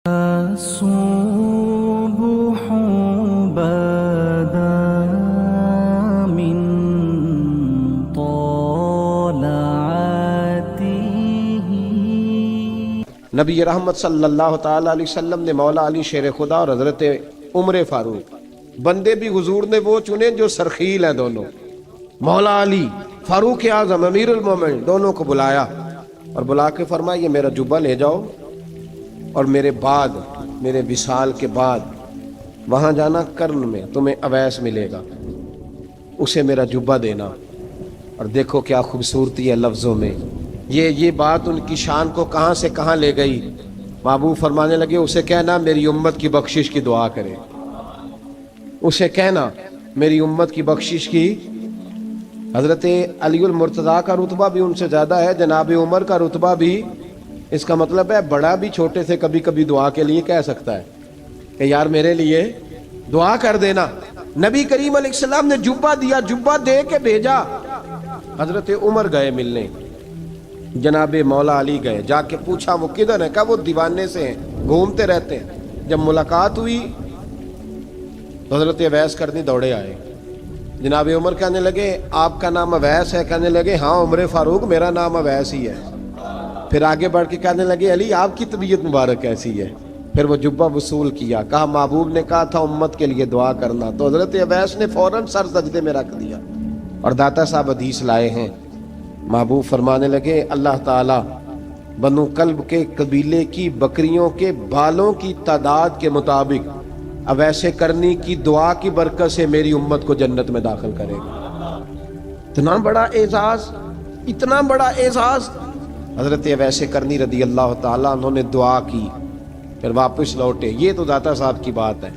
الصبح بدا من طلعته. نبی رحمت صلی اللہ تعالیٰ علیہ وسلم نے مولا علی شیر خدا اور حضرت عمر فاروق بندے بھی حضور نے وہ چنے جو سرخیل ہیں دونوں. مولا علی فاروق اعظم امیر المومنین دونوں کو بلایا اور بلا کے فرمایا یہ میرا جبہ لے جاؤ اور میرے بعد میرے وصال کے بعد وہاں جانا کرن میں تمہیں اویس ملے گا، اسے میرا جبہ دینا. اور دیکھو کیا خوبصورتی ہے لفظوں میں. یہ بات ان کی شان کو کہاں سے کہاں لے گئی. محبوب فرمانے لگے اسے کہنا میری امت کی بخشش کی دعا کرے، اسے کہنا میری امت کی بخشش کی. حضرت علی المرتضیٰ کا رتبہ بھی ان سے زیادہ ہے، جناب عمر کا رتبہ بھی. اس کا مطلب ہے بڑا بھی چھوٹے سے کبھی کبھی دعا کے لیے کہہ سکتا ہے کہ یار میرے لیے دعا کر دینا. نبی کریم علیہ السلام نے جبہ دیا، جبہ دے کے بھیجا. حضرت عمر گئے ملنے، جناب مولا علی گئے، جا کے پوچھا وہ کدھر ہے، کہا وہ دیوانے سے ہیں، گھومتے رہتے ہیں. جب ملاقات ہوئی تو حضرت اویس کرنی دوڑے آئے. جناب عمر کہنے لگے آپ کا نام اویس ہے؟ کہنے لگے ہاں عمر فاروق میرا نام اویس ہی ہے. پھر آگے بڑھ کے کہنے لگے علی آپ کی طبیعت مبارک کیسی ہے؟ پھر وہ جبہ وصول کیا. کہا محبوب نے کہا تھا امت کے لیے دعا کرنا، تو حضرت اویس نے فوراً سر سجدے میں رکھ دیا. اور داتا صاحب حدیث لائے ہیں، محبوب فرمانے لگے اللہ تعالیٰ بنو کلب کے قبیلے کی بکریوں کے بالوں کی تعداد کے مطابق اویس کرنی کی دعا کی برکت سے میری امت کو جنت میں داخل کرے گا. اتنا بڑا اعزاز، اتنا بڑا اعزاز. حضرت اویس کرنی رضی اللہ تعالیٰ انہوں نے دعا کی، پھر واپس لوٹے. یہ تو داتا صاحب کی بات ہے.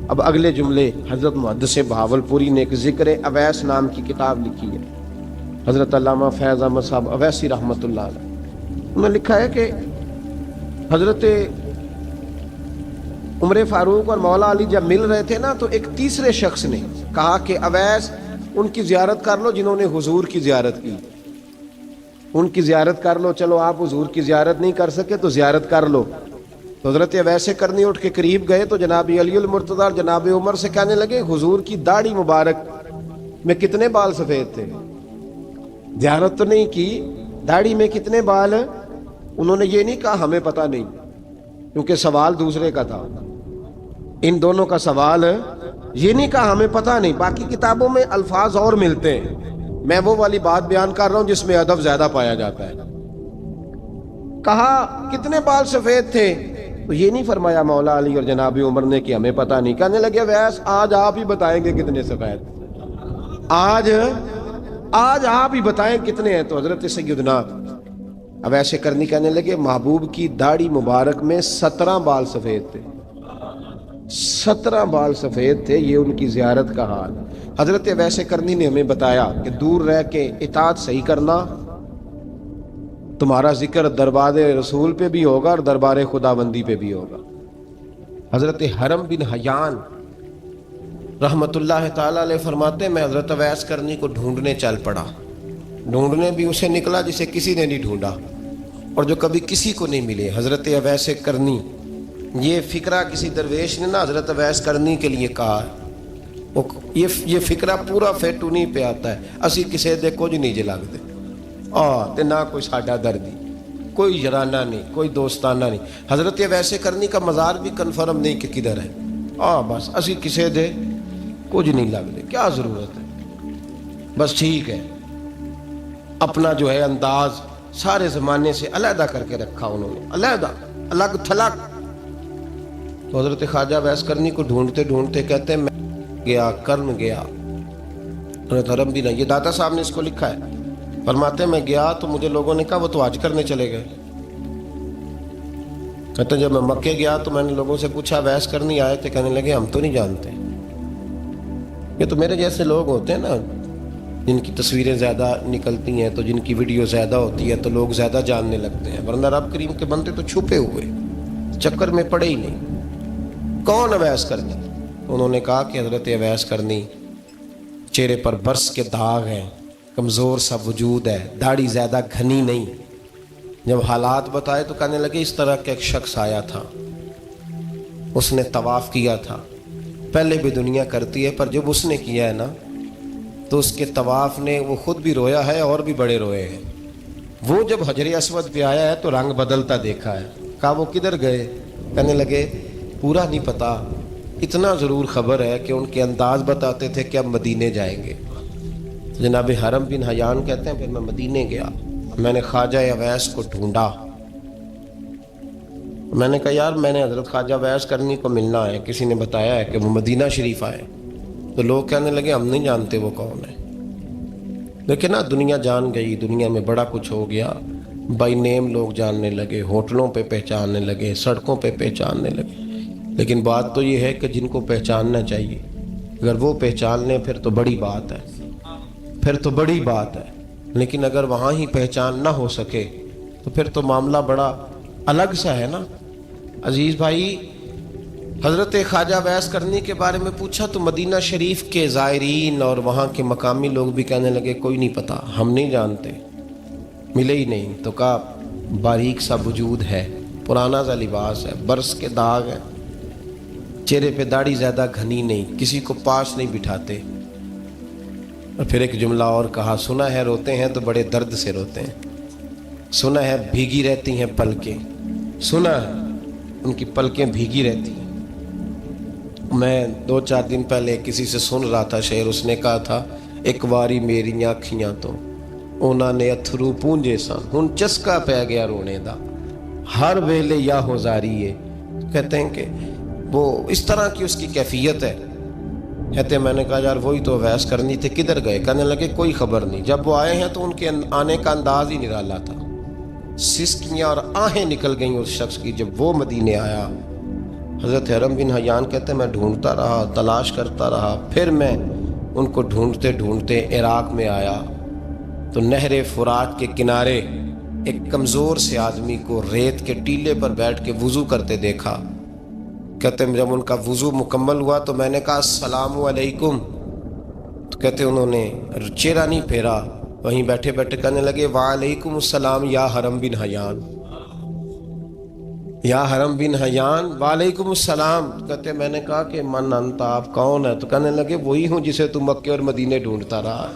اب اگلے جملے حضرت محدث بہاولپوری نے ایک ذکر اویس نام کی کتاب لکھی ہے، حضرت علامہ فیض احمد صاحب اویسی رحمۃ اللہ علیہ. انہوں نے لکھا ہے کہ حضرت عمر فاروق اور مولا علی جب مل رہے تھے نا، تو ایک تیسرے شخص نے کہا کہ اویس ان کی زیارت کر لو جنہوں نے حضور کی زیارت کی، ان کی زیارت کر لو. چلو آپ حضور کی زیارت نہیں کر سکے تو زیارت کر لو. تو حضرت اویس کرنی اٹھ کے قریب گئے تو جناب علی المرتضیٰ اور جناب عمر سے کہنے لگے حضور کی داڑھی مبارک میں کتنے بال سفید تھے؟ زیارت تو نہیں کی، داڑھی میں کتنے بال؟ انہوں نے یہ نہیں کہا ہمیں پتہ نہیں، کیونکہ سوال دوسرے کا تھا. ان دونوں کا سوال یہ نہیں کہا ہمیں پتہ نہیں. باقی کتابوں میں الفاظ اور ملتے ہیں، میں وہ والی بات بیان کر رہا ہوں جس میں ادب زیادہ پایا جاتا ہے. کہا کتنے بال سفید تھے؟ تو یہ نہیں فرمایا مولا علی اور جناب عمر نے کہ ہمیں پتہ نہیں. کہنے لگے ویس آج آپ ہی بتائیں گے کتنے سفید، آج آپ ہی بتائیں کتنے ہیں. تو حضرت سیدنا اویس کرنی کہنے لگے محبوب کی داڑھی مبارک میں 17 بال سفید تھے، 17 بال سفید تھے. یہ ان کی زیارت کا حال. حضرت اویس کرنی نے ہمیں بتایا کہ دور رہ کے اطاعت صحیح کرنا، تمہارا ذکر دربار رسول پہ بھی ہوگا اور دربار خداوندی پہ بھی ہوگا. حضرت حرم بن حیان رحمت اللہ تعالیٰ علیہ فرماتے ہیں میں حضرت اویس کرنی کو ڈھونڈنے چل پڑا. ڈھونڈنے بھی اسے نکلا جسے کسی نے نہیں ڈھونڈا اور جو کبھی کسی کو نہیں ملے. حضرت اویس کرنی، یہ فکرہ کسی درویش نے نا حضرت اویس کرنی کے لیے کہا. یہ فکرہ پورا فیٹونی پہ آتا ہے، اسی کسے دے کچھ نہیں جے لگتے تے نہ کوئی ساڈا دردی، کوئی یارانہ نہیں، کوئی دوستانہ نہیں. حضرت اویس کرنی کا مزار بھی کنفرم نہیں کہ کدھر ہے. بس اسی کسے دے کچھ نہیں لگتے، کیا ضرورت ہے. بس ٹھیک ہے، اپنا جو ہے انداز سارے زمانے سے علیحدہ کر کے رکھا انہوں نے، علیحدہ، الگ تھلگ. تو حضرت خواجہ اویس کرنی کو ڈھونڈتے ڈھونڈتے کہتے ہیں میں گیا، کرن گیا. حضرت حرم بھی نہیں، یہ داتا صاحب نے اس کو لکھا ہے. فرماتے ہیں میں گیا تو مجھے لوگوں نے کہا وہ تو حج کرنے چلے گئے. کہتے ہیں جب میں مکے گیا تو میں نے لوگوں سے پوچھا اویس کرنی آئے تھے؟ کہنے لگے ہم تو نہیں جانتے. یہ تو میرے جیسے لوگ ہوتے ہیں نا جن کی تصویریں زیادہ نکلتی ہیں تو جن کی ویڈیو زیادہ ہوتی ہے تو لوگ زیادہ جاننے لگتے ہیں، ورنہ رب کریم کے بندے تو چھپے ہوئے چکر میں پڑے ہی نہیں. کون اویس کرنی؟ انہوں نے کہا کہ حضرت اویس کرنی، چہرے پر برس کے داغ ہیں، کمزور سا وجود ہے، داڑھی زیادہ گھنی نہیں. جب حالات بتائے تو کہنے لگے اس طرح کا ایک شخص آیا تھا اس نے طواف کیا تھا، پہلے بھی دنیا کرتی ہے، پر جب اس نے کیا ہے نا تو اس کے طواف نے وہ خود بھی رویا ہے اور بھی بڑے روئے ہیں۔ وہ جب حجر اسود پہ آیا ہے تو رنگ بدلتا دیکھا ہے۔ کہا وہ کدھر گئے؟ کہنے لگے پورا نہیں پتا، اتنا ضرور خبر ہے کہ ان کے انداز بتاتے تھے کہ اب مدینے جائیں گے۔ جناب حرم بن حیان کہتے ہیں پھر میں مدینے گیا، میں نے خواجہ اویس کو ڈھونڈا، میں نے کہا یار میں نے حضرت خواجہ اویس کرنی کو ملنا ہے، کسی نے بتایا ہے کہ وہ مدینہ شریف آئے، تو لوگ کہنے لگے ہم نہیں جانتے وہ کون ہے۔ لیکن نا دنیا جان گئی، دنیا میں بڑا کچھ ہو گیا، بائی نیم لوگ جاننے لگے، ہوٹلوں پہ پہچاننے لگے، سڑکوں پہ پہچاننے لگے۔ لیکن بات تو یہ ہے کہ جن کو پہچاننا چاہیے اگر وہ پہچان لیں پھر تو بڑی بات ہے، پھر تو بڑی بات ہے۔ لیکن اگر وہاں ہی پہچان نہ ہو سکے تو پھر تو معاملہ بڑا الگ سا ہے نا۔ عزیز بھائی، حضرت خواجہ اویس کرنی کے بارے میں پوچھا تو مدینہ شریف کے زائرین اور وہاں کے مقامی لوگ بھی کہنے لگے کوئی نہیں پتا، ہم نہیں جانتے، ملے ہی نہیں۔ تو کہا باریک سا وجود ہے، پرانا سا لباس ہے، برس کے داغ ہے، چہرے پہ داڑھی زیادہ گھنی نہیں، کسی کو پاس نہیں بٹھاتے۔ اور پھر ایک جملہ اور کہا، سنا ہے روتے ہیں تو بڑے درد سے روتے ہیں، سنا ہے بھیگی رہتی ہیں پلکیں، سنا ہے ان کی پلکیں بھیگی رہتی ہیں۔ میں 2-4 دن پہلے کسی سے سن رہا تھا شعر، اس نے کہا تھا ایک واری میری آنکھیاں تو انہوں نے اتھرو پونجے سن، ہن چسکا پہ گیا رونے دا، ہر ویلے یا ہوزاری ہے۔ کہتے ہیں کہ وہ اس طرح کی اس کی کیفیت ہے۔ کہتے ہیں میں نے کہا یار وہی تو اویس کرنی تھے، کدھر گئے؟ کہنے لگے کوئی خبر نہیں، جب وہ آئے ہیں تو ان کے آنے کا انداز ہی نرالا تھا، سسکیاں اور آہیں نکل گئیں اس شخص کی جب وہ مدینے آیا۔ حضرت حرم بن حیان کہتے ہیں میں ڈھونڈتا رہا، تلاش کرتا رہا، پھر میں ان کو ڈھونڈتے ڈھونڈتے عراق میں آیا تو نہر فرات کے کنارے ایک کمزور سے آدمی کو ریت کے ٹیلے پر بیٹھ کے وضو کرتے دیکھا۔ کہتے ہیں جب ان کا وضو مکمل ہوا تو میں نے کہا السلام علیکم، تو کہتے انہوں نے چہرہ نہیں پھیرا، وہیں بیٹھے بیٹھے کہنے لگے وعلیکم السلام یا حرم بن حیان، یا حرم بن حیان وعلیکم السلام۔ کہتے میں نے کہا کہ من انت، آپ کون ہے؟ تو کہنے لگے وہی ہوں جسے تم مکے اور مدینے ڈھونڈتا رہا۔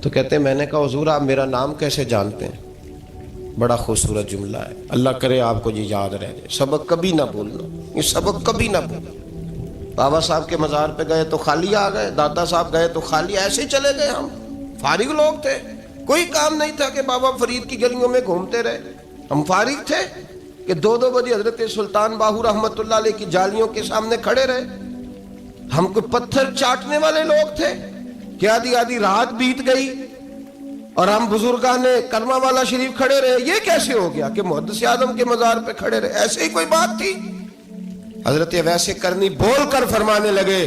تو کہتے میں نے کہا حضور آپ میرا نام کیسے جانتے ہیں؟ بڑا خوبصورت جملہ ہے، اللہ کرے آپ کو یہ یاد رہ جائے، سبق کبھی نہ بھولنا، یہ سبق کبھی نہ بھولنا۔ بابا صاحب کے مزار پہ گئے تو خالی آ گئے، دادا صاحب گئے تو خالی، ایسے ہی چلے گئے۔ ہم فارغ لوگ تھے، کوئی کام نہیں تھا کہ بابا فرید کی گلیوں میں گھومتے رہے، ہم فارغ تھے کہ 2 بجے حضرت سلطان باہو رحمت اللہ علیہ کی جالیوں کے سامنے کھڑے رہے۔ ہم کوئی پتھر چاٹنے والے لوگ تھے کہ آدھی رات بیت گئی اور ہم بزرگان کرما والا شریف کھڑے رہے؟ یہ کیسے ہو گیا کہ محدث اعظم کے مزار پہ کھڑے رہے؟ ایسے ہی کوئی بات تھی؟ حضرت اویس کرنی بول کر فرمانے لگے،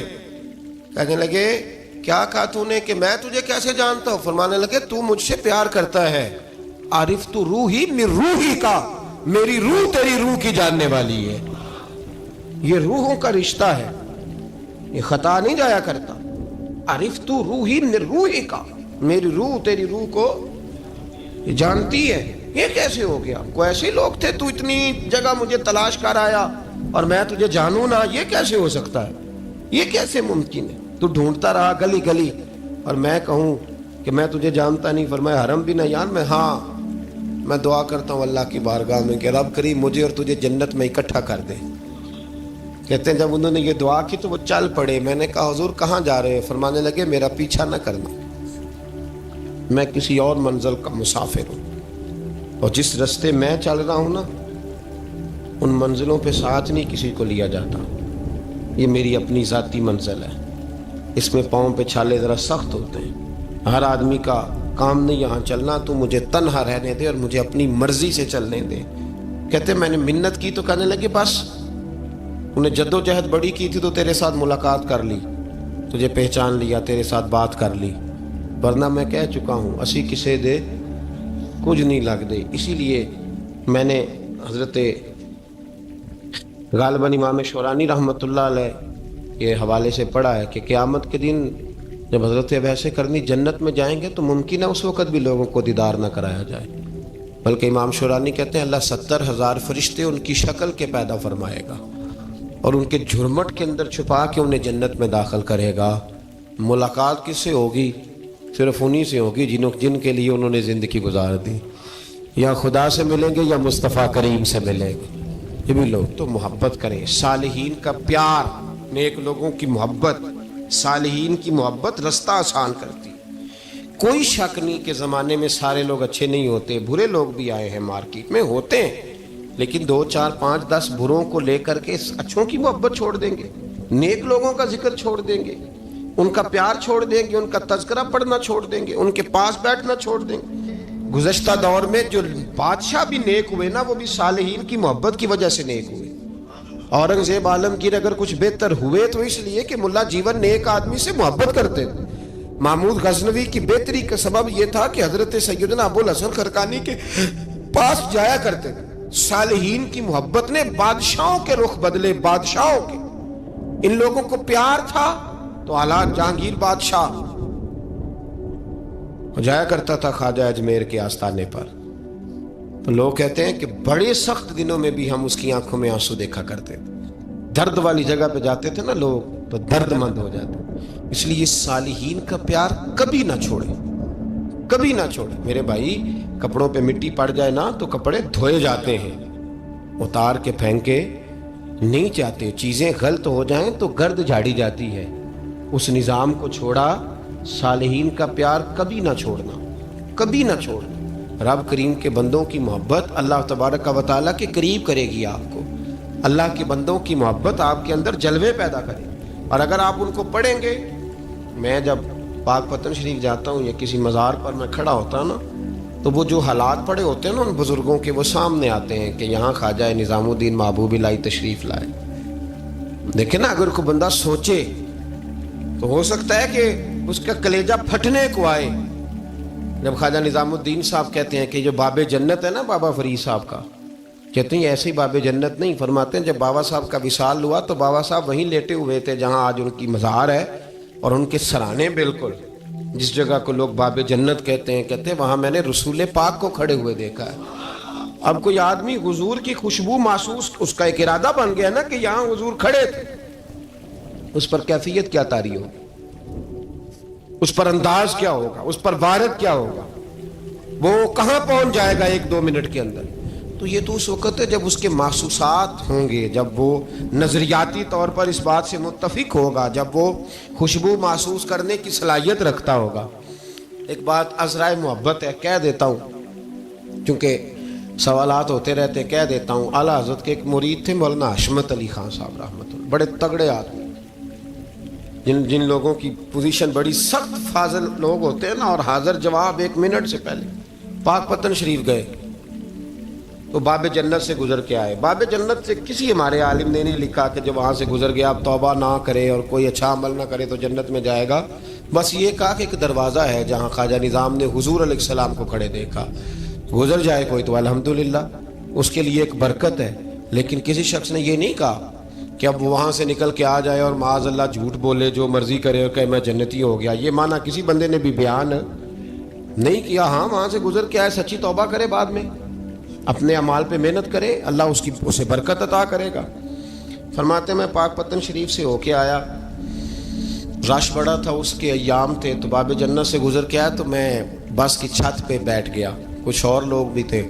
کہنے لگے کیا کہا تو نے کہ میں تجھے کیسے جانتا ہوں؟ فرمانے لگے تو مجھ سے پیار کرتا ہے، عارف تو روحی من روحی کا، میری روح تیری روح کی جاننے والی ہے۔ یہ روحوں کا رشتہ ہے، یہ خطا نہیں جایا کرتا۔ عارف تو روحی من روحی کا، میری روح تیری روح کو یہ جانتی ہے۔ یہ کیسے ہو گیا؟ کوئی ایسے لوگ تھے تو اتنی جگہ مجھے تلاش کر آیا اور میں تجھے جانوں نہ؟ یہ کیسے ہو سکتا ہے؟ یہ کیسے ممکن ہے؟ تو ڈھونڈتا رہا گلی گلی اور میں کہوں کہ میں تجھے جانتا نہیں؟ فرمایا حرم بن حیان میں، ہاں میں دعا کرتا ہوں اللہ کی بارگاہ میں کہ رب کریم مجھے اور تجھے جنت میں اکٹھا کر دے۔ کہتے ہیں جب انہوں نے یہ دعا کی تو وہ چل پڑے۔ میں نے کہا حضور کہاں جا رہے ہیں؟ فرمانے لگے میرا پیچھا نہ کرنا، میں کسی اور منزل کا مسافر ہوں، اور جس رستے میں چل رہا ہوں نا ان منزلوں پہ ساتھ نہیں کسی کو لیا جاتا، یہ میری اپنی ذاتی منزل ہے، اس میں پاؤں پہ چھالے ذرا سخت ہوتے ہیں، ہر آدمی کا کام نہیں یہاں چلنا، تو مجھے تنہا رہنے دے اور مجھے اپنی مرضی سے چلنے دے۔ کہتے میں نے منت کی تو کہنے لگے بس انہیں جد و جہد بڑی کی تھی تو تیرے ساتھ ملاقات کر لی، تجھے پہچان لیا، تیرے ساتھ بات کر لی، ورنہ میں کہہ چکا ہوں اسی کسے دے کچھ نہیں لگ دے۔ اسی لیے میں نے حضرت غالباً امام شورانی رحمۃ اللہ علیہ کے حوالے سے پڑھا ہے کہ قیامت کے دن جب حضرت اویس کرنی جنت میں جائیں گے تو ممکن ہے اس وقت بھی لوگوں کو دیدار نہ کرایا جائے، بلکہ امام شورانی کہتے ہیں اللہ 70,000 فرشتے ان کی شکل کے پیدا فرمائے گا، اور ان کے جھرمٹ کے اندر چھپا کے انہیں جنت میں داخل کرے گا۔ ملاقات کس سے ہوگی؟ صرف انہی سے ہوگی جن کے لیے انہوں نے زندگی گزار دی۔ یا خدا سے ملیں گے یا مصطفیٰ کریم سے ملیں گے۔ یہ بھی لوگ تو محبت کریں، صالحین کا پیار، نیک لوگوں کی محبت، صالحین کی محبت رستہ آسان کرتی۔ کوئی شک نہیں کہ زمانے میں سارے لوگ اچھے نہیں ہوتے، برے لوگ بھی آئے ہیں مارکیٹ میں، ہوتے ہیں، لیکن 2 4 5 10 بروں کو لے کر کے اچھوں کی محبت چھوڑ دیں گے، نیک لوگوں کا ذکر چھوڑ دیں گے، ان کا پیار چھوڑ دیں گے، ان کا تذکرہ پڑھنا چھوڑ دیں گے، ان کے پاس بیٹھنا چھوڑ دیں گے۔ گزشتہ دور میں جو بادشاہ بھی نیک ہوئے نا، وہ بھی صالحین کی محبت کی وجہ سے نیک ہوئے۔ اورنگزیب عالمگیر اگر کچھ بہتر ہوئے تو اس لیے کہ ملا جیون نیک آدمی سے محبت کرتے تھے۔ محمود غزنوی کی بہتری کا سبب یہ تھا کہ حضرت سیدنا ابوالحسن خرقانی کے پاس جایا کرتے تھے۔ صالحین کی محبت نے بادشاہوں کے رخ بدلے، بادشاہوں کے۔ ان لوگوں کو پیار تھا تو اعلیٰ جہانگیر بادشاہ جایا کرتا تھا خواجہ اجمیر کے آستانے پر، تو لوگ کہتے ہیں کہ بڑے سخت دنوں میں بھی ہم اس کی آنکھوں میں آنسو دیکھا کرتے تھے۔ درد والی جگہ پہ جاتے تھے نا لوگ تو درد مند ہو جاتے۔ اس لیے صالحین کا پیار کبھی نہ چھوڑے، کبھی نہ چھوڑے۔ میرے بھائی، کپڑوں پہ مٹی پڑ جائے نا تو کپڑے دھوئے جاتے ہیں، اتار کے پھینکے نہیں جاتے۔ چیزیں غلط ہو جائیں تو گرد جھاڑی جاتی ہے۔ اس نظام کو چھوڑا، صالحین کا پیار کبھی نہ چھوڑنا، کبھی نہ چھوڑنا۔ رب کریم کے بندوں کی محبت اللہ تبارک و تعالیٰ کے قریب کرے گی آپ کو۔ اللہ کے بندوں کی محبت آپ کے اندر جلوے پیدا کرے، اور اگر آپ ان کو پڑھیں گے۔ میں جب پاک پتن شریف جاتا ہوں یا کسی مزار پر میں کھڑا ہوتا ہوں نا، تو وہ جو حالات پڑے ہوتے ہیں نا ان بزرگوں کے، وہ سامنے آتے ہیں کہ یہاں خواجہ نظام الدین محبوب الہی تشریف لائے۔ دیکھیں نا، اگر کوئی بندہ سوچے تو ہو سکتا ہے کہ اس کا کلیجہ پھٹنے کو آئے جب خواجہ نظام الدین صاحب کہتے ہیں کہ جو باب جنت ہے نا بابا فرید صاحب کا، کہتے ہیں ایسی باب جنت نہیں، فرماتے ہیں جب بابا صاحب کا وصال ہوا تو بابا صاحب وہیں لیٹے ہوئے تھے جہاں آج ان کی مزار ہے، اور ان کے سرانے بالکل جس جگہ کو لوگ باب جنت کہتے ہیں وہاں میں نے رسول پاک کو کھڑے ہوئے دیکھا ہے۔ اب کوئی آدمی حضور کی خوشبو محسوس، اس کا ایک ارادہ بن گیا نا کہ یہاں حضور کھڑے تھے، اس پر کیفیت کیا طاری ہوگی، اس پر انداز کیا ہوگا، اس پر وارد کیا ہوگا، وہ کہاں پہنچ جائے گا 1-2 منٹ کے اندر۔ تو یہ تو اس وقت ہے جب اس کے محسوسات ہوں گے، جب وہ نظریاتی طور پر اس بات سے متفق ہوگا، جب وہ خوشبو محسوس کرنے کی صلاحیت رکھتا ہوگا۔ ایک بات عذرائے محبت ہے، کہہ دیتا ہوں کیونکہ سوالات ہوتے رہتے، کہہ دیتا ہوں۔ اعلیٰ حضرت کے ایک مرید تھے مولانا حشمت علی خان صاحب رحمۃ اللہ، بڑے تگڑے آدمی، جن لوگوں کی پوزیشن بڑی سخت فاضل لوگ ہوتے ہیں نا، اور حاضر جواب 1 منٹ سے پہلے۔ پاک پتن شریف گئے تو باب جنت سے گزر کے آئے۔ باب جنت سے کسی ہمارے عالم نے نہیں لکھا کہ جب وہاں سے گزر گیا اب توبہ نہ کرے اور کوئی اچھا عمل نہ کرے تو جنت میں جائے گا، بس یہ کہا کہ ایک دروازہ ہے جہاں خواجہ نظام نے حضور علیہ السلام کو کھڑے دیکھا، گزر جائے کوئی تو الحمدللہ اس کے لیے ایک برکت ہے۔ لیکن کسی شخص نے یہ نہیں کہا کہ اب وہاں سے نکل کے آ جائے اور معاذ اللہ جھوٹ بولے، جو مرضی کرے اور کہے میں جنتی ہو گیا۔ یہ معنی کسی بندے نے بھی بیان نہیں کیا۔ ہاں، وہاں سے گزر کے آئے، سچی توبہ کرے، بعد میں اپنے اعمال پہ محنت کرے، اللہ اسے برکت عطا کرے گا۔ فرماتے میں پاک پتن شریف سے ہو کے آیا، رش بڑا تھا، اس کے ایام تھے، تو باب جنت سے گزر کے آیا تو میں بس کی چھت پہ بیٹھ گیا۔ کچھ اور لوگ بھی تھے،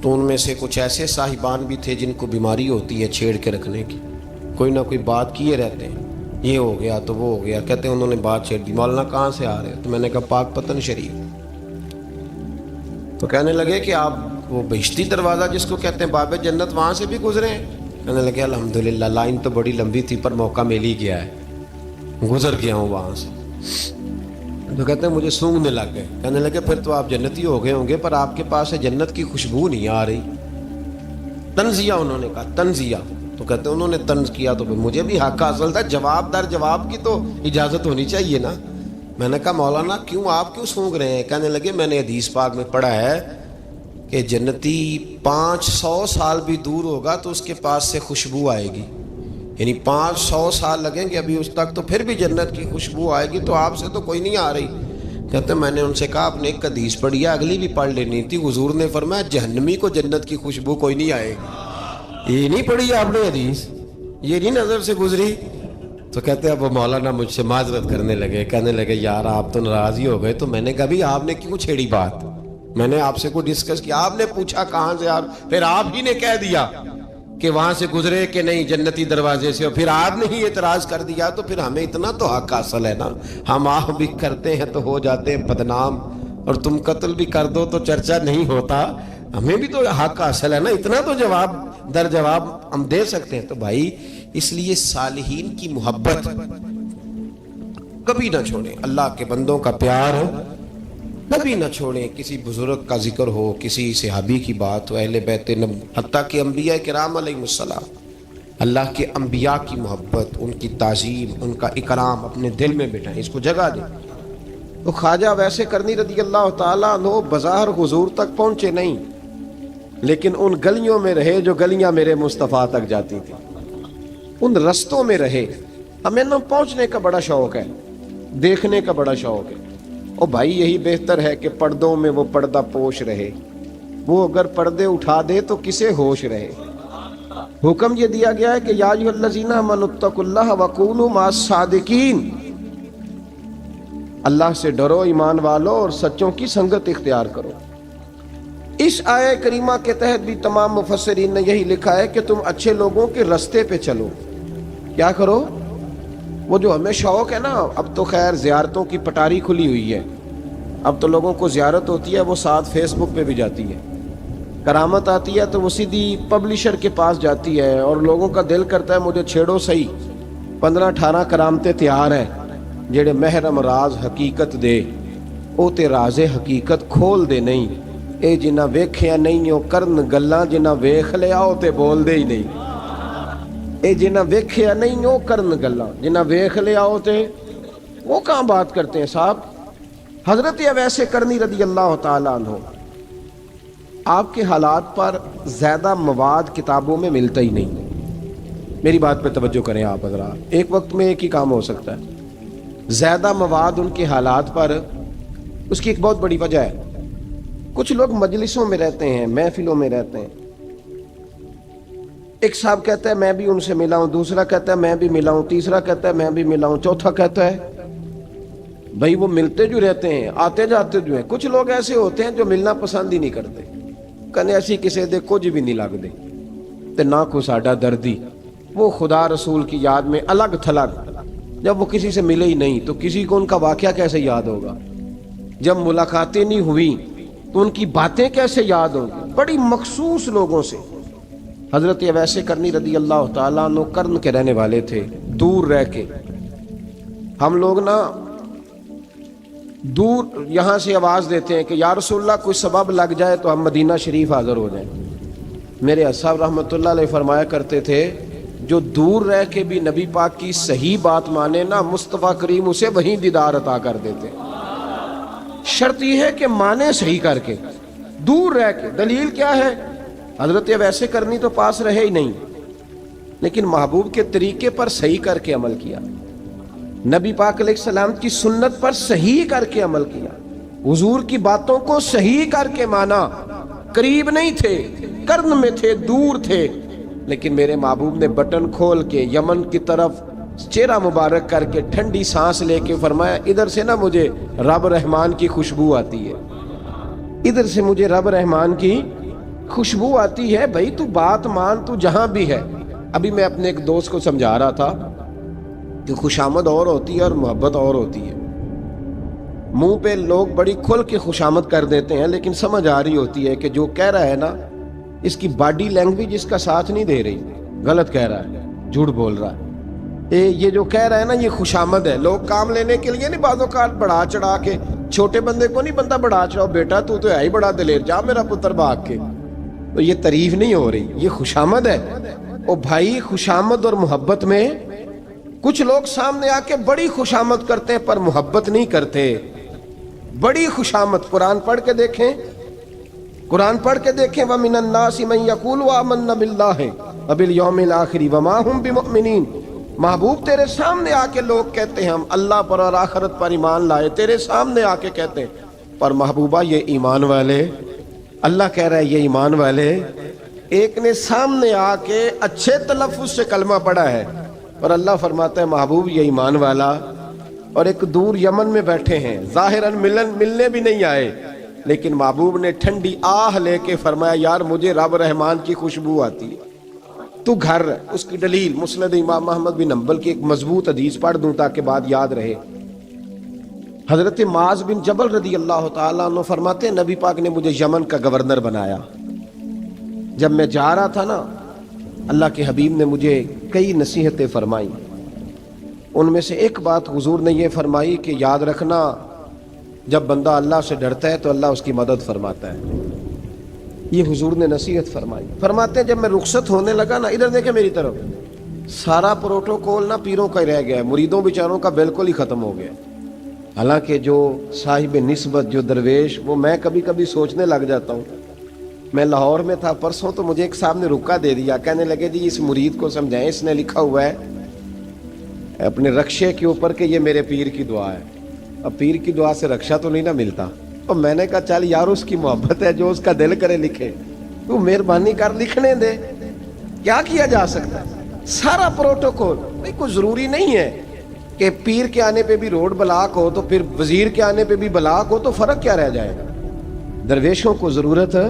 تو ان میں سے کچھ ایسے صاحبان بھی تھے جن کو بیماری ہوتی ہے چھیڑ کے رکھنے کی، کوئی نہ کوئی بات کیے رہتے ہیں، یہ ہو گیا تو وہ ہو گیا۔ کہتے ہیں انہوں نے بات چھیڑ دی، مولانا کہاں سے آ رہے؟ تو میں نے کہا پاک پتن شریف۔ تو کہنے لگے کہ آپ وہ بہشتی دروازہ جس کو کہتے ہیں باب جنت، وہاں سے بھی گزرے ہیں؟ کہنے لگے الحمدللہ، لائن تو بڑی لمبی تھی پر موقع مل ہی گیا ہے، گزر گیا ہوں وہاں سے۔ تو کہتے ہیں مجھے سونگنے لگ گئے۔ کہنے لگے پھر تو آپ جنتی ہو گئے ہوں گے، پر آپ کے پاس سے جنت کی خوشبو نہیں آ رہی۔ تنزیہ، انہوں نے کہا تنزیہ۔ تو کہتے ہیں انہوں نے طنز کیا تو مجھے بھی حق حاصل تھا، جواب در جواب کی تو اجازت ہونی چاہیے نا۔ میں نے کہا مولانا آپ کیوں سونگ رہے ہیں؟ کہنے لگے میں نے حدیث پاک میں پڑھا ہے کہ جنتی 500 سال بھی دور ہوگا تو اس کے پاس سے خوشبو آئے گی، یعنی 500 سال لگیں گے ابھی اس تک تو پھر بھی جنت کی خوشبو آئے گی، تو آپ سے تو کوئی نہیں آ رہی۔ کہتے میں نے ان سے کہا آپ نے ایک حدیث پڑھی ہے، اگلی بھی پڑھ لینی تھی۔ حضور نے فرمایا جہنمی کو جنت کی خوشبو کوئی نہیں آئے گی۔ یہ نہیں پڑھی آپ نے حدیث؟ یہ نہیں نظر سے گزری. تو کہتے ہیں اب وہ مولانا مجھ سے معذرت کرنے لگے, کہنے لگے یار آپ تو ناراض ہی ہو گئے. تو میں نے کہا بھی آپ نے کیوں چھیڑی بات؟ میں نے آپ سے کوئی ڈسکس کیا؟ آپ نے پوچھا کہاں سے, اور پھر آپ ہی نے کہہ دیا کہ وہاں سے گزرے کہ نہیں جنتی دروازے سے, اور پھر آپ نے ہی اعتراض کر دیا. تو پھر ہمیں اتنا تو حق حاصل ہے نا, ہم آہ بھی کرتے ہیں تو ہو جاتے ہیں بدنام, اور تم قتل بھی کر دو تو چرچا نہیں ہوتا. ہمیں بھی تو حق حاصل ہے نا, اتنا تو جواب در جواب ہم دے سکتے ہیں. تو بھائی اس لیے صالحین کی محبت کبھی نہ چھوڑیں, اللہ کے بندوں کا پیار کبھی نہ چھوڑیں. کسی بزرگ کا ذکر ہو, کسی صحابی کی بات ہو, اہل بیت نبی, حتیٰ کہ انبیاء کرام علیہ السلام, اللہ کے انبیاء کی محبت, ان کی تعظیم, ان کا اکرام اپنے دل میں بٹھائیں, اس کو جگہ دیں. تو خواجہ ویسے کرنی رضی اللہ تعالیٰ عنہ بظاہر حضور تک پہنچے نہیں, لیکن ان گلیوں میں رہے جو گلیاں میرے مصطفیٰ تک جاتی تھیں, ان رستوں میں رہے. ہمیں نہ پہنچنے کا بڑا شوق ہے, دیکھنے کا بڑا شوق ہے. اور بھائی یہی بہتر ہے کہ پردوں میں وہ پردہ پوش رہے, وہ اگر پردے اٹھا دے تو کسے ہوش رہے. حکم یہ دیا گیا ہے کہ یا ایھا الذین آمنوا اتقوا اللہ وکونوا مع الصادقین, اللہ سے ڈرو ایمان والو اور سچوں کی سنگت اختیار کرو. اس آیہ کریمہ کے تحت بھی تمام مفسرین نے یہی لکھا ہے کہ تم اچھے لوگوں کے رستے پہ چلو. کیا کرو؟ وہ جو ہمیں شوق ہے نا, اب تو خیر زیارتوں کی پٹاری کھلی ہوئی ہے, اب تو لوگوں کو زیارت ہوتی ہے وہ ساتھ فیس بک پہ بھی جاتی ہے. کرامت آتی ہے تو وہ سیدھی پبلشر کے پاس جاتی ہے, اور لوگوں کا دل کرتا ہے مجھے چھیڑو صحیح. 15-18 کرامتیں تیار ہیں, جڑے محرم راز حقیقت دے او تے راز حقیقت کھول دے نہیں. اے جنہ ویکھیا نہیں او کرن گلاں, جنہ ویکھ لیا او تے بول دے ہی نہیں. اے جنہ ویکھیا نہیں او کرن گلاں, جنہ ویکھ لیا او تے وہ کہاں بات کرتے ہیں صاحب. حضرت اویس کرنی رضی اللہ تعالیٰ عنہ, آپ کے حالات پر زیادہ مواد کتابوں میں ملتا ہی نہیں. میری بات پہ توجہ کریں آپ حضرات, ایک وقت میں ایک ہی کام ہو سکتا ہے. زیادہ مواد ان کے حالات پر, اس کی ایک بہت بڑی وجہ ہے. کچھ لوگ مجلسوں میں رہتے ہیں, محفلوں میں رہتے ہیں, ایک صاحب کہتا ہے میں بھی ان سے ملا ہوں, دوسرا کہتا ہے میں بھی ملا ہوں, تیسرا کہتا ہے میں بھی ملا ہوں, چوتھا کہتا ہے بھائی وہ ملتے جو رہتے ہیں, آتے جاتے جو ہیں. کچھ لوگ ایسے ہوتے ہیں جو ملنا پسند ہی نہیں کرتے, کہنے ایسی کسی دے کچھ بھی نہیں لگ دے تے نہ کو ساڈا دردی. وہ خدا رسول کی یاد میں الگ تھلگ, جب وہ کسی سے ملے ہی نہیں تو کسی کو ان کا واقعہ کیسے یاد ہوگا؟ جب ملاقاتیں نہیں ہوئی تو ان کی باتیں کیسے یاد ہوں گی؟ بڑی مخصوص لوگوں سے. حضرت اویس کرنی رضی اللہ تعالیٰ عنہ کرن کے رہنے والے تھے, دور رہ کے. ہم لوگ نا دور یہاں سے آواز دیتے ہیں کہ یا رسول اللہ کوئی سبب لگ جائے تو ہم مدینہ شریف حاضر ہو جائیں. میرے صاحب رحمۃ اللہ علیہ فرمایا کرتے تھے جو دور رہ کے بھی نبی پاک کی صحیح بات مانے نا, مصطفیٰ کریم اسے وہیں دیدار عطا کر دیتے. شرط یہ ہے کہ مانے صحیح کر کے, دور رہ کے. دلیل کیا ہے؟ حضرت اویس کرنی تو پاس رہے ہی نہیں, لیکن محبوب کے طریقے پر صحیح کر کے عمل کیا, نبی پاک علیہ السلام کی سنت پر صحیح کر کے عمل کیا, حضور کی باتوں کو صحیح کر کے مانا. قریب نہیں تھے, کرن میں تھے, دور تھے, لیکن میرے محبوب نے بٹن کھول کے یمن کی طرف چہرہ مبارک کر کے ٹھنڈی سانس لے کے فرمایا ادھر سے نا مجھے رب رحمان کی خوشبو آتی ہے, ادھر سے مجھے رب رحمان کی خوشبو آتی ہے. بھائی تو بات مان, تو جہاں بھی ہے. ابھی میں اپنے ایک دوست کو سمجھا رہا تھا کہ خوشامد اور ہوتی ہے اور محبت اور ہوتی ہے. منہ پہ لوگ بڑی کھل کے خوشامد کر دیتے ہیں, لیکن سمجھ آ رہی ہوتی ہے کہ جو کہہ رہا ہے نا اس کی باڈی لینگویج اس کا ساتھ نہیں دے رہی, غلط کہہ رہا ہے, جھوٹ بول رہا ہے. یہ جو کہہ رہا ہے نا یہ خوشامد ہے. لوگ کام لینے کے لیے نہیں بعض اوقات بڑھا چڑھا کے, چھوٹے بندے کو نہیں بندہ بڑھا چڑھاؤ, بیٹا تو ہے ہی بڑا دلیر, جا میرا پتر بھاگ کے. تو یہ تعریف نہیں ہو رہی, یہ خوشامد ہے. او بھائی خوشامد اور محبت میں کچھ لوگ سامنے آ کے بڑی خوشامد کرتے ہیں پر محبت نہیں کرتے. بڑی خوشامد قرآن پڑھ کے دیکھیں, قرآن پڑھ کے دیکھیں وَمِنَ النَّاسِ مَن يَقُولُ آمَنَّا بِاللَّهِ وَبِالْيَوْمِ الْآخِرِ وَمَا هُمْ بِمُؤْمِنِينَ. محبوب تیرے سامنے آ کے لوگ کہتے ہیں ہم اللہ پر اور آخرت پر ایمان لائے, تیرے سامنے آ کے کہتے ہیں, پر محبوبہ یہ ایمان والے, اللہ کہہ رہا ہے یہ ایمان والے ایک نے سامنے آ کے اچھے تلفظ سے کلمہ پڑھا ہے، اور اللہ فرماتا ہے محبوب یہ ایمان والا، اور ایک دور یمن میں بیٹھے ہیں، ظاہراً ملنے بھی نہیں آئے، لیکن محبوب نے ٹھنڈی آہ لے کے فرمایا یار مجھے رب رحمان کی خوشبو آتی ہے، تو گھر۔ اس کی دلیل مسند امام احمد بن حنبل کی ایک مضبوط حدیث پڑھ دوں تاکہ بات یاد رہے۔ حضرت معاذ بن جبل رضی اللہ تعالیٰ عنہ فرماتے ہیں نبی پاک نے مجھے یمن کا گورنر بنایا۔ جب میں جا رہا تھا نا، اللہ کے حبیب نے مجھے کئی نصیحتیں فرمائیں، ان میں سے ایک بات حضور نے یہ فرمائی کہ یاد رکھنا جب بندہ اللہ سے ڈرتا ہے تو اللہ اس کی مدد فرماتا ہے۔ یہ حضور نے نصیحت فرمائی۔ فرماتے ہیں جب میں رخصت ہونے لگا نا، ادھر دیکھیں میری طرف، سارا پروٹوکول نا پیروں کا ہی رہ گیا ہے، مریدوں بیچاروں کا بالکل ہی ختم ہو گیا۔ حالانکہ جو صاحب نسبت، جو درویش، وہ میں کبھی کبھی سوچنے لگ جاتا ہوں۔ میں لاہور میں تھا پرسوں، تو مجھے ایک صاحب نے رکا دے دیا، کہنے لگے جی اس مرید کو سمجھائیں، اس نے لکھا ہوا ہے اپنے رکشے کے اوپر کہ یہ میرے پیر کی دعا ہے۔ اب پیر کی دعا سے رکشہ تو نہیں نہ ملتا، اور میں نے کہا چل یار اس کی محبت ہے، جو اس کا دل کرے لکھے، تو مہربانی کر لکھنے دے، کیا کیا جا سکتا ہے۔ سارا پروٹوکول بھائی کوئی ضروری نہیں ہے کہ پیر کے آنے پہ بھی روڈ بلاک ہو تو پھر وزیر کے آنے پہ بھی بلاک ہو، تو فرق کیا رہ جائے گا۔ درویشوں کو ضرورت ہے۔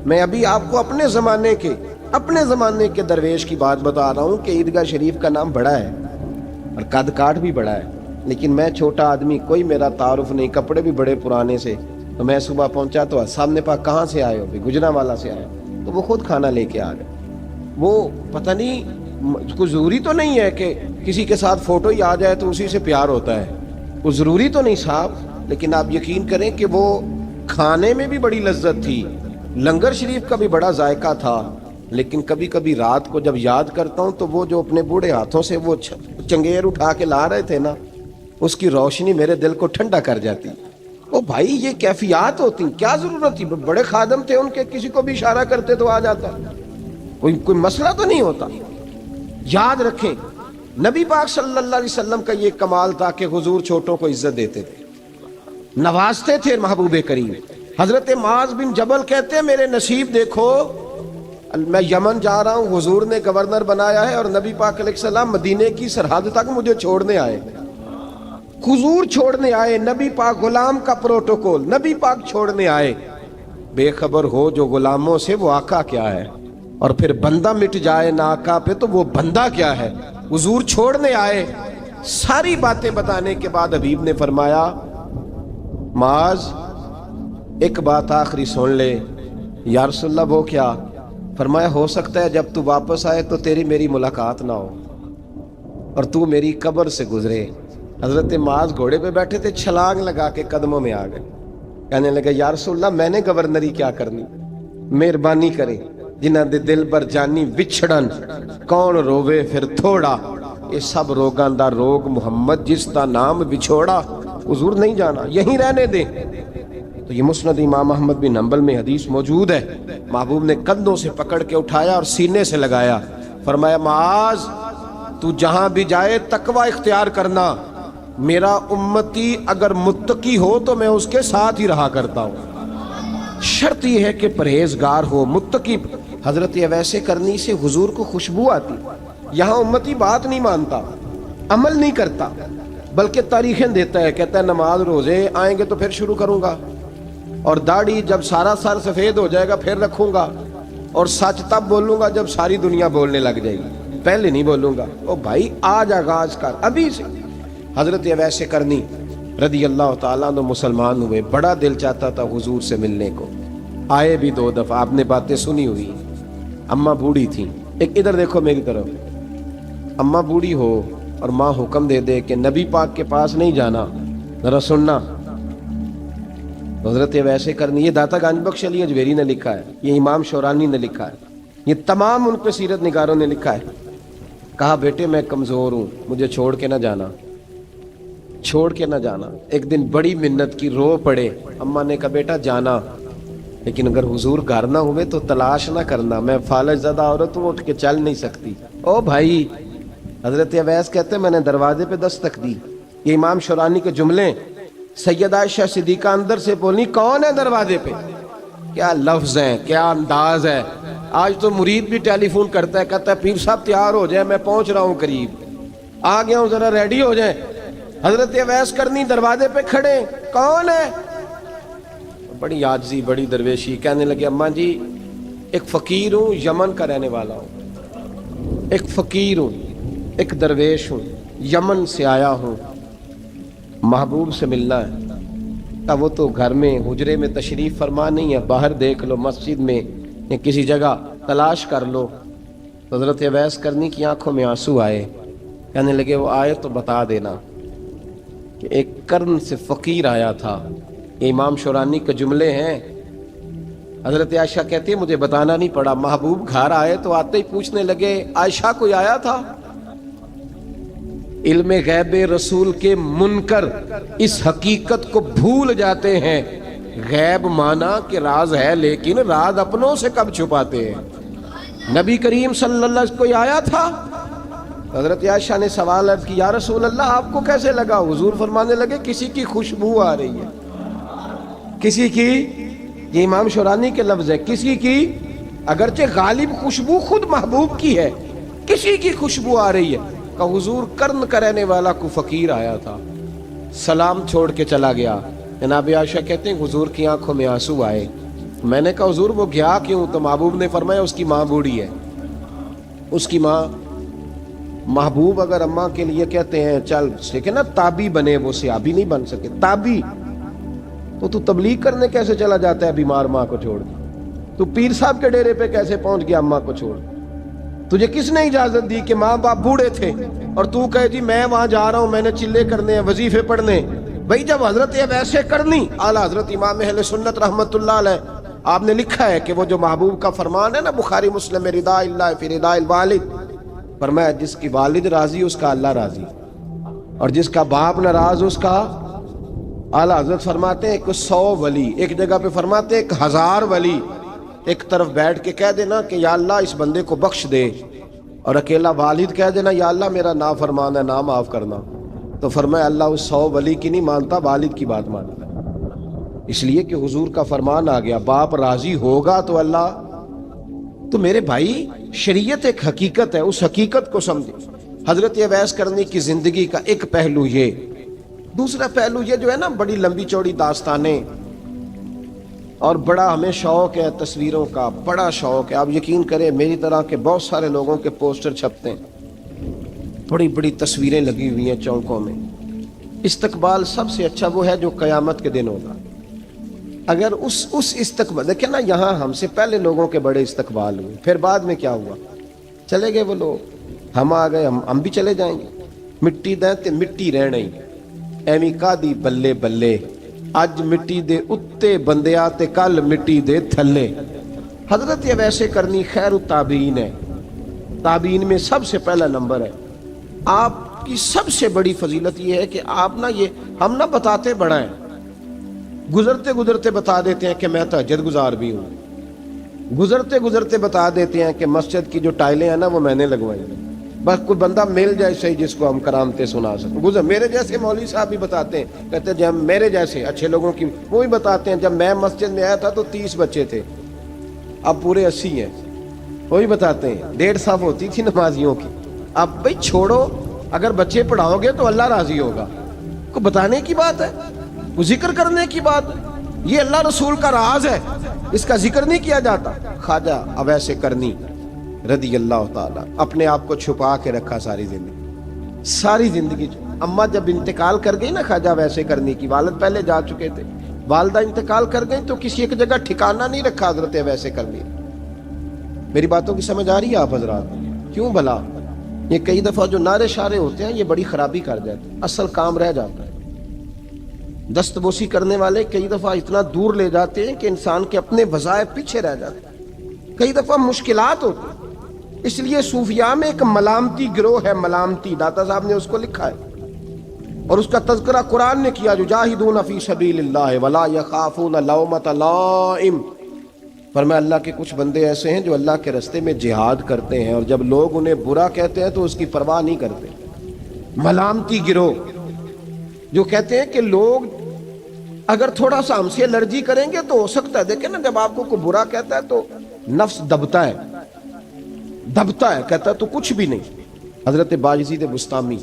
میں ابھی آپ کو اپنے زمانے کے درویش کی بات بتا رہا ہوں کہ عیدگاہ شریف کا نام بڑا ہے اور قد کاٹ بھی بڑا ہے، لیکن میں چھوٹا آدمی، کوئی میرا تعارف نہیں، کپڑے بھی بڑے پرانے سے، تو میں صبح پہنچا تو سامنے پاک کہاں سے آئے ہو؟ گجرانوالہ سے آئے، تو وہ خود کھانا لے کے آ گئے۔ وہ پتہ نہیں، کوئی ضروری تو نہیں ہے کہ کسی کے ساتھ فوٹو ہی آ جائے تو اسی سے پیار ہوتا ہے، وہ ضروری تو نہیں صاحب، لیکن آپ یقین کریں کہ وہ کھانے میں بھی بڑی لذت تھی، لنگر شریف کا بھی بڑا ذائقہ تھا۔ لیکن کبھی کبھی رات کو جب یاد کرتا ہوں تو وہ جو اپنے بوڑھے ہاتھوں سے وہ چنگیر اٹھا کے لا رہے تھے نا، اس کی روشنی میرے دل کو ٹھنڈا کر جاتی۔ او بھائی یہ کیفیات ہوتی، کیا ضرورت تھی؟ بڑے خادم تھے ان کے، کسی کو بھی اشارہ کرتے تو آ جاتا، کوئی مسئلہ تو نہیں ہوتا۔ یاد رکھیں نبی پاک صلی اللہ علیہ وسلم کا یہ کمال تھا کہ حضور چھوٹوں کو عزت دیتے تھے، نوازتے تھے محبوب کریم۔ حضرت معاذ بن جبل کہتے ہیں میرے نصیب دیکھو، میں یمن جا رہا ہوں، حضور نے گورنر بنایا ہے، اور نبی پاک علیہ السلام مدینے کی سرحد تک مجھے چھوڑنے آئے، حضور چھوڑنے آئے، نبی پاک غلام کا پروٹوکول، نبی پاک چھوڑنے آئے۔ بے خبر ہو جو غلاموں سے وہ آقا کیا ہے، اور پھر بندہ مٹ جائے نہ آقا پہ تو وہ بندہ کیا ہے۔ حضور چھوڑنے آئے، ساری باتیں بتانے کے بعد حبیب نے فرمایا معاذ ایک بات آخری سن لے۔ یا رسول اللہ وہ کیا؟ فرمایا ہو سکتا ہے جب تو واپس آئے تو تیری میری ملاقات نہ ہو اور تو میری قبر سے گزرے۔ حضرت معاذ گھوڑے پہ بیٹھے تھے، چھلانگ لگا کے قدموں میں آ گئے، کہنے لگے یا رسول اللہ میں نے گورنری کیا کرنی، مہربانی کرے، جنہ دے دل بر جانی وچھڑن کون روے پھر تھوڑا، یہ سب روگاں دا روگ محمد جس دا نام بچھوڑا۔ حضور نہیں جانا، یہیں رہنے دیں۔ تو یہ مسند امام احمد بن حنبل میں حدیث موجود ہے، محبوب نے کندھوں سے پکڑ کے اٹھایا اور سینے سے لگایا، فرمایا معاذ تو جہاں بھی جائے تقوی اختیار کرنا، میرا امتی اگر متقی ہو تو میں اس کے ساتھ ہی رہا کرتا ہوں، شرط یہ ہے کہ پرہیزگار ہو، متقی۔ حضرت اویس کرنی سے حضور کو خوشبو آتی، یہاں امتی بات نہیں مانتا، عمل نہیں کرتا، بلکہ تاریخیں دیتا ہے، کہتا ہے نماز روزے آئیں گے تو پھر شروع کروں گا، اور داڑھی جب سارا سر سفید ہو جائے گا پھر رکھوں گا، اور سچ تب بولوں گا جب ساری دنیا بولنے لگ جائے گی، پہلے نہیں بولوں گا۔ او بھائی آج آغاز کر ابھی سے۔ حضرت اویس کرنی رضی اللہ تعالیٰ عنہ مسلمان ہوئے، بڑا دل چاہتا تھا حضور سے ملنے کو، آئے بھی 2 دفعہ، آپ نے باتیں سنی ہوئی، اماں بوڑھی تھیں۔ ایک ادھر دیکھو میری طرف، اماں بوڑھی ہو اور ماں حکم دے دے کہ نبی پاک کے پاس نہیں جانا، ذرا سننا۔ حضرت اویس کرنی، یہ داتا گنج بخش علی اجویری نے لکھا ہے، یہ امام شورانی نے لکھا ہے، یہ تمام ان پہ سیرت نگاروں نے لکھا ہے۔ کہا بیٹے میں کمزور ہوں، مجھے چھوڑ کے نہ جانا، چھوڑ کے نہ جانا۔ ایک دن بڑی منت کی، رو پڑے، اماں نے کہا بیٹا جانا، لیکن اگر حضور گھر نہ ہوئے تو تلاش نہ کرنا، میں فالج زدہ عورت ہوں، اٹھ کے چل نہیں سکتی۔ او بھائی، حضرت اویس کہتے ہیں میں نے دروازے پہ دستک دی، یہ امام شورانی کے جملے، سیدہ عائشہ صدیقہ اندر سے بولی کون ہے دروازے پہ؟ کیا لفظ ہیں، کیا انداز ہے، آج تو مرید بھی ٹیلی فون کرتا ہے, کہتا ہے پیر صاحب تیار ہو جائے, میں پہنچ رہا ہوں قریب, آ گیا ہوں, ذرا ریڈی ہو جائیں. حضرت اویس کرنی دروازے پہ کھڑے, کون ہے؟ بڑی عاجزی, بڑی درویشی, کہنے لگے اماں جی ایک فقیر ہوں, یمن کا رہنے والا ہوں, ایک فقیر ہوں, ایک درویش ہوں, یمن سے آیا ہوں, محبوب سے ملنا ہے. اب وہ تو گھر میں حجرے میں تشریف فرما نہیں ہے, باہر دیکھ لو, مسجد میں یا کسی جگہ تلاش کر لو. حضرت اویس کرنی کی آنکھوں میں آنسو آئے, کہنے لگے وہ آئے تو بتا دینا کہ ایک کرن سے فقیر آیا تھا. یہ امام شورانی کے جملے ہیں. حضرت عائشہ کہتی ہے مجھے بتانا نہیں پڑا, محبوب گھر آئے تو آتے ہی پوچھنے لگے عائشہ کوئی آیا تھا؟ علم غیب رسول کے منکر اس حقیقت کو بھول جاتے ہیں. غیب مانا کہ راز ہے, لیکن راز اپنوں سے کب چھپاتے ہیں. نبی کریم صلی اللہ علیہ وسلم کوئی آیا تھا؟ حضرت عائشہ نے سوال عرض کی یا رسول اللہ آپ کو کیسے لگا؟ حضور فرمانے لگے کسی کی خوشبو آ رہی ہے. کسی کی, یہ امام شورانی کے لفظ ہے, کسی کی, اگرچہ غالب خوشبو خود محبوب کی ہے, کسی کی خوشبو آ رہی ہے. کہ حضور کرن کا رہنے والا کو فقیر آیا تھا, سلام چھوڑ کے چلا گیا. جناب عائشہ کہتے ہیں حضور کی آنکھوں میں آنسو آئے. میں نے کہا حضور وہ گیا کیوں؟ تو محبوب نے فرمایا اس کی ماں بوڑھی ہے, اس کی ماں. محبوب اگر اماں کے لیے کہتے ہیں چل دیکھیں نا تابی بنے, وہ صحابی نہیں بن سکے, تابی, تو تبلیغ کرنے کیسے چلا جاتا ہے بیمار ماں کو چھوڑ کے؟ تو پیر صاحب کے ڈیرے پہ کیسے پہنچ گیا اماں کو چھوڑ؟ تجھے کس نے اجازت دی کہ ماں باپ بوڑھے تھے اور تو کہے جی میں وہاں جا رہا ہوں, میں نے چلے کرنے ہیں, وظیفے پڑھنے. بھئی جب حضرت ویسے کرنی اعلیٰ حضرت امام اہل سنت رحمت اللہ علیہ آپ نے لکھا ہے کہ وہ جو محبوب کا فرمان ہے نا بخاری مسلم میں, رضا اللہ فی رضا الوالد, فرمایا جس کی والد راضی اس کا اللہ راضی, اور جس کا باپ ناراض اس کا. اعلیٰ حضرت فرماتے ہیں ایک 100 ولی, ایک جگہ پہ فرماتے ہیں 1000 ولی ایک طرف بیٹھ کے کہہ دینا کہ یا اللہ اس بندے کو بخش دے, اور اکیلا والد کہہ دینا یا اللہ میرا نافرمان ہے نا معاف کرنا. تو فرمایا اللہ اس 100 ولی کی نہیں مانتا, والد کی بات مانتا. اس لیے کہ حضور کا فرمان آ گیا باپ راضی ہوگا تو اللہ. تو میرے بھائی شریعت ایک حقیقت ہے, اس حقیقت کو سمجھے. حضرت اویس کرنی کی زندگی کا ایک پہلو یہ, دوسرا پہلو یہ جو ہے نا بڑی لمبی چوڑی داستانیں, اور بڑا ہمیں شوق ہے تصویروں کا, بڑا شوق ہے. آپ یقین کریں میری طرح کے بہت سارے لوگوں کے پوسٹر چھپتے ہیں, بڑی بڑی تصویریں لگی ہوئی ہیں چوکوں میں. استقبال سب سے اچھا وہ ہے جو قیامت کے دن ہوگا. اگر اس استقبال دیکھیں نا, یہاں ہم سے پہلے لوگوں کے بڑے استقبال ہوئے, پھر بعد میں کیا ہوا, چلے گئے وہ لوگ, ہم آ گئے, ہم بھی چلے جائیں گے. مٹی دیں تے مٹی رہنا ہی, ایویں کا دی بلے بلے, اج مٹی دے اتے بندیا تے کل مٹی دے تھلے. حضرت ویسے کرنی خیر التابعین ہے, تابعین میں سب سے پہلا نمبر ہے. آپ کی سب سے بڑی فضیلت یہ ہے کہ آپ نا, یہ ہم نہ بتاتے بڑا ہیں, گزرتے گزرتے بتا دیتے ہیں کہ میں تہجد گزار بھی ہوں, گزرتے گزرتے بتا دیتے ہیں کہ مسجد کی جو ٹائلیں ہیں نا وہ میں نے لگوائی ہیں. بس کوئی بندہ مل جائے صحیح جس کو ہم کرامتیں سنا سکیں. میرے جیسے مولوی صاحب بھی بتاتے ہیں, کہتے ہیں جب میرے جیسے اچھے لوگوں کی وہ بھی بتاتے ہیں جب میں مسجد میں آیا تھا تو 30 بچے تھے, اب پورے 80 ہیں. وہی بتاتے ہیں 1.5 صف ہوتی تھی نمازیوں کی. اب بھائی چھوڑو, اگر بچے پڑھاؤ گے تو اللہ راضی ہوگا. کو بتانے کی بات ہے, وہ ذکر کرنے کی بات ہے. یہ اللہ رسول کا راز ہے, اس کا ذکر نہیں کیا جاتا. خواجہ اویس کرنی رضی اللہ تعالیٰ اپنے آپ کو چھپا کے رکھا ساری زندگی. اماں جب انتقال کر گئی نا خواجہ ویسے کرنی کی, والد پہلے جا چکے تھے, والدہ انتقال کر گئی تو کسی ایک جگہ ٹھکانہ نہیں رکھا حضرت ویسے کرنی. میری باتوں کی سمجھ آ رہی ہے آپ حضرات؟ کیوں بھلا یہ کئی دفعہ جو نعرے شارے ہوتے ہیں یہ بڑی خرابی کر جاتے ہیں, اصل کام رہ جاتا ہے. دست بوسی کرنے والے کئی دفعہ اتنا دور لے جاتے ہیں کہ انسان کے اپنے وظائف پیچھے رہ جاتے ہیں, کئی دفعہ مشکلات ہوتی ہیں. اس لیے صوفیاء میں ایک ملامتی گروہ ہے, ملامتی, داتا صاحب نے اس کو لکھا ہے اور اس کا تذکرہ قرآن نے کیا, یجاہدون فی سبیل اللہ ولا یخافون لومۃ لائم. فرمایا اللہ کے کچھ بندے ایسے ہیں جو اللہ کے راستے میں جہاد کرتے ہیں اور جب لوگ انہیں برا کہتے ہیں تو اس کی پرواہ نہیں کرتے. ملامتی گروہ جو کہتے ہیں کہ لوگ اگر تھوڑا سا ہم سے الرجی کریں گے تو ہو سکتا ہے, دیکھیں نا جب آپ کو کوئی برا کہتا ہے تو نفس دبتا ہے، کہتا ہے تو کچھ بھی نہیں۔ حضرت باجزید بستامی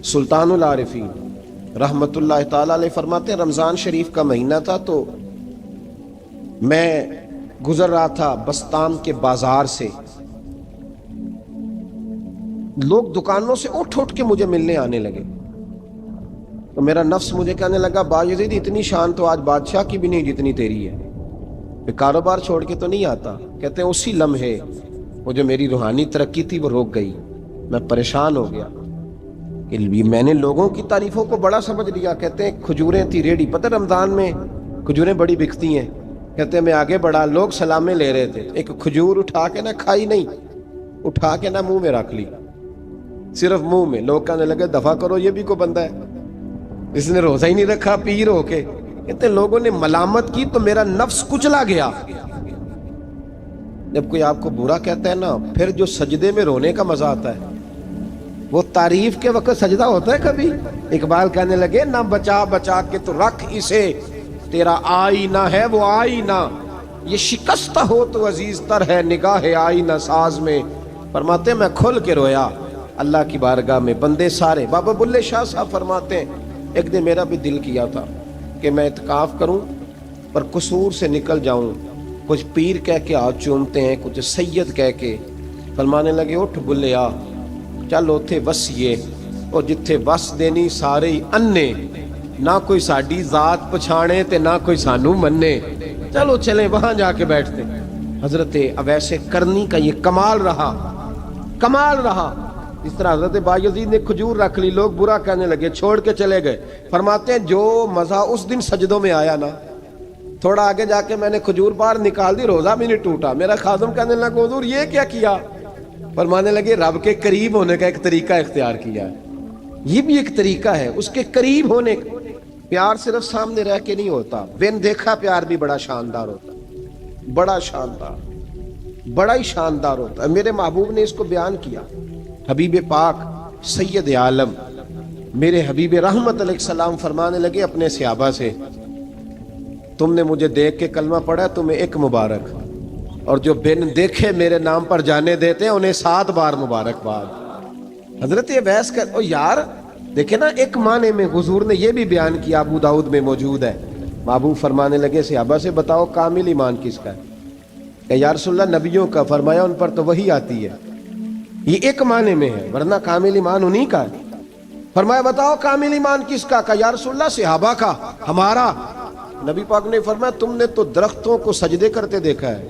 سلطان العارفین رحمت اللہ تعالی علیہ فرماتے ہیں رمضان شریف کا مہینہ تھا تو میں گزر رہا تھا بستام کے بازار سے، لوگ دکانوں سے اٹھ کے مجھے ملنے آنے لگے، تو میرا نفس مجھے کہنے لگا باجزید اتنی شان تو آج بادشاہ کی بھی نہیں جتنی تیری ہے، کہ کاروبار چھوڑ کے تو نہیں آتا۔ کہتے ہیں اسی لمحے وہ جو میری روحانی ترقی تھی وہ رک گئی، میں پریشان ہو گیا کہ میں نے لوگوں کی تعریفوں کو بڑا سمجھ لیا۔ کہتے ہیں کھجوریں تھی ریڈی، پتہ رمضان میں کھجوریں بڑی بکتی ہیں، کہتے ہیں میں آگے بڑھا، لوگ سلامیں لے رہے تھے، ایک کھجور اٹھا کے نہ کھائی نہیں، اٹھا کے نہ منہ میں رکھ لی، صرف منہ میں۔ لوگ کہنے لگے دفع کرو، یہ بھی کوئی بندہ ہے، اس نے روزہ ہی نہیں رکھا، پیر ہو کے۔ کہتے ہیں لوگوں نے ملامت کی تو میرا نفس کچلا گیا۔ جب کوئی آپ کو برا کہتا ہے نا، پھر جو سجدے میں رونے کا مزہ آتا ہے، وہ تعریف کے وقت سجدہ ہوتا ہے کبھی؟ اقبال کہنے لگے نہ بچا بچا کے تو رکھ اسے، تیرا آئینہ ہے وہ آئینہ، یہ شکستہ ہو تو عزیز تر ہے نگاہ آئینہ ساز میں۔ فرماتے ہیں میں کھل کے رویا اللہ کی بارگاہ میں، بندے سارے۔ بابا بلے شاہ صاحب فرماتے ہیں ایک دن میرا بھی دل کیا تھا کہ میں اعتکاف کروں پر قصور سے نکل جاؤں، کچھ پیر کہہ کے ہاتھ چومتے ہیں، کچھ سید کہہ کے۔ فرمانے لگے اٹھ بلے آ، چل اوتھے وسیے، اور جتھے وس دینی سارے ہی انے، نہ کوئی ساڈی ذات پچھانے تے نہ کوئی سانو مننے، چلو چلیں وہاں جا کے بیٹھتے۔ حضرت اویس کرنی کا یہ کمال رہا، اس طرح حضرت بایزید نے کھجور رکھ لی، لوگ برا کہنے لگے، چھوڑ کے چلے گئے۔ فرماتے ہیں جو مزہ اس دن سجدوں میں آیا نا، تھوڑا آگے جا کے میں نے کھجور باہر نکال دی، روزہ بھی نہیں ٹوٹا۔ میرا خادم کہنے لگا حضور یہ کیا کیا؟ فرمانے لگے رب کے قریب ہونے کا ایک طریقہ اختیار کیا ہے، یہ بھی ایک طریقہ ہے اس کے قریب ہونے کا۔ پیار صرف سامنے رہ کے نہیں ہوتا، بن دیکھا پیار بھی بڑا شاندار ہوتا ہے، بڑا ہی شاندار ہوتا ہے۔ میرے محبوب نے اس کو بیان کیا، حبیب پاک سید عالم میرے حبیب رحمت علیہ السلام فرمانے لگے اپنے صحابہ سے، تم نے مجھے دیکھ کے کلمہ پڑھا، تمہیں ایک مبارک، اور جو بن دیکھے میرے نام پر جانے دیتے ہیں انہیں 7 بار مبارکباد۔ حضرت اویس کا یار دیکھیں نا، ایک معنی میں حضور نے یہ بھی بیان کیا، ابو داؤد میں موجود ہے۔ محبوب فرمانے لگے صحابہ سے بتاؤ کامل ایمان کس کا ہے؟ کہ یا رسول اللہ نبیوں کا۔ فرمایا ان پر تو وہی آتی ہے، یہ ایک معنی میں ہے، ورنہ کامل ایمان انہی کا ہے۔ فرمایا بتاؤ کامل ایمان کس کا؟ کہ یا رسول اللہ صحابہ کا، ہمارا۔ نبی پاک نے فرمایا تم نے تو درختوں کو سجدے کرتے دیکھا ہے،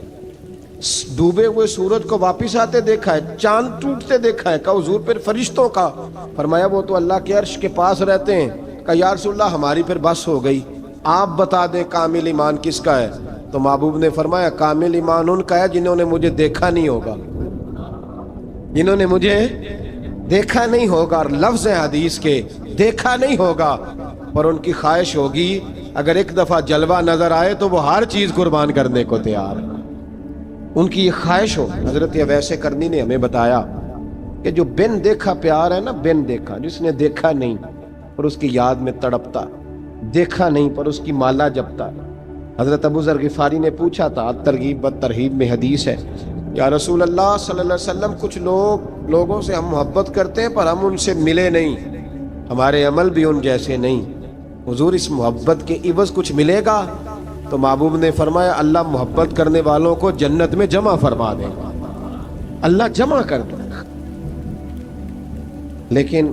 ڈوبے ہوئے سورج کو واپس آتے دیکھا ہے، چاند ٹوٹتے دیکھا ہے۔ کہ حضور پھر فرشتوں کا؟ فرمایا وہ تو اللہ کے عرش کے پاس رہتے ہیں۔ کہ یا رسول اللہ ہماری پھر بس ہو گئی، آپ بتا دیں کامل ایمان کس کا ہے؟ تو محبوب نے فرمایا کامل ایمان ان کا ہے جنہوں نے مجھے دیکھا نہیں ہوگا، جنہوں نے مجھے دیکھا نہیں ہوگا، اور لفظ حدیث کے دیکھا نہیں ہوگا، پر ان کی خواہش ہوگی اگر ایک دفعہ جلوہ نظر آئے تو وہ ہر چیز قربان کرنے کو تیار ہے، ان کی یہ خواہش ہو۔ حضرت اویس کرنی نے ہمیں بتایا کہ جو بن دیکھا پیار ہے نا، بن دیکھا، جس نے دیکھا نہیں پر اس کی یاد میں تڑپتا، دیکھا نہیں پر اس کی مالا جپتا۔ حضرت ابو ذر غفاری نے پوچھا تھا، ترغیب و ترہیب میں حدیث ہے، یا رسول اللہ صلی اللہ علیہ وسلم کچھ لوگوں سے ہم محبت کرتے ہیں پر ہم ان سے ملے نہیں، ہمارے عمل بھی ان جیسے نہیں، حضور اس محبت کے عوض کچھ ملے گا؟ تو محبوب نے فرمایا اللہ محبت کرنے والوں کو جنت میں جمع فرما دے گا، اللہ جمع کر دے گا۔ لیکن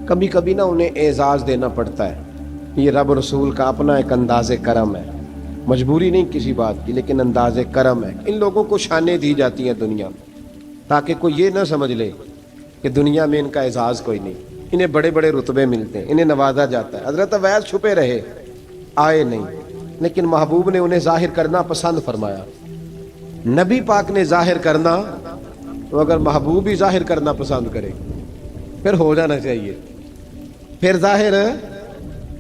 کبھی کبھی نا انہیں اعزاز دینا پڑتا ہے، یہ رب رسول کا اپنا ایک انداز کرم ہے، مجبوری نہیں کسی بات کی، لیکن انداز کرم ہے۔ ان لوگوں کو شانیں دی جاتی ہیں دنیا میں تاکہ کوئی یہ نہ سمجھ لے کہ دنیا میں ان کا اعزاز کوئی نہیں، انہیں بڑے بڑے رتبے ملتے ہیں، انہیں نوازا جاتا ہے۔ حضرت اویس چھپے رہے، آئے نہیں، لیکن محبوب نے انہیں ظاہر کرنا پسند فرمایا۔ نبی پاک نے ظاہر کرنا، تو اگر محبوب ہی ظاہر کرنا پسند کرے پھر ہو جانا چاہیے، پھر ظاہر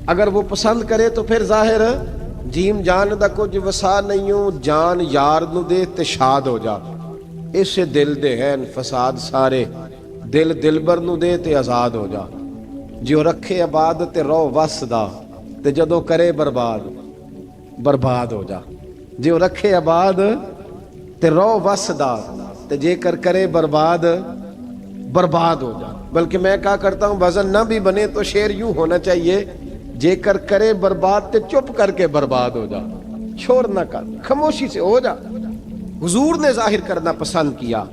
اگر وہ پسند کرے تو پھر ظاہر جیم جان دا کچھ وسا نہیں ہوں، جان یار نو دے تے شاد ہو جا، اس دل دے ہیں فساد سارے، دل دلبر نو دے تے آزاد ہو جا، جو رکھے آباد تے رو وس دا تے جدوں کرے برباد ہو جا، جو رکھے آباد تے رو وسدا تے جے کر کرے برباد برباد ہو جا. بلکہ میں کہا کرتا ہوں وزن نہ بھی بنے تو شعر یوں ہونا چاہیے جے کر کرے برباد تے چپ کر کے برباد ہو جا. شور نہ کر, خاموشی سے ہو جا. حضور نے ظاہر کرنا پسند کیا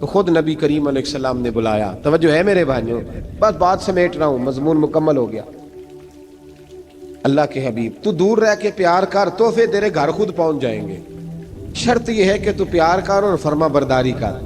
تو خود نبی کریم علیہ السلام نے بلایا. توجہ ہے میرے بھائیوں, بس بات سمیٹ رہا ہوں, مضمون مکمل ہو گیا. اللہ کے حبیب تو دور رہ کے پیار کر, تحفے تیرے گھر خود پہنچ جائیں گے. شرط یہ ہے کہ تو پیار کر اور فرما برداری کر.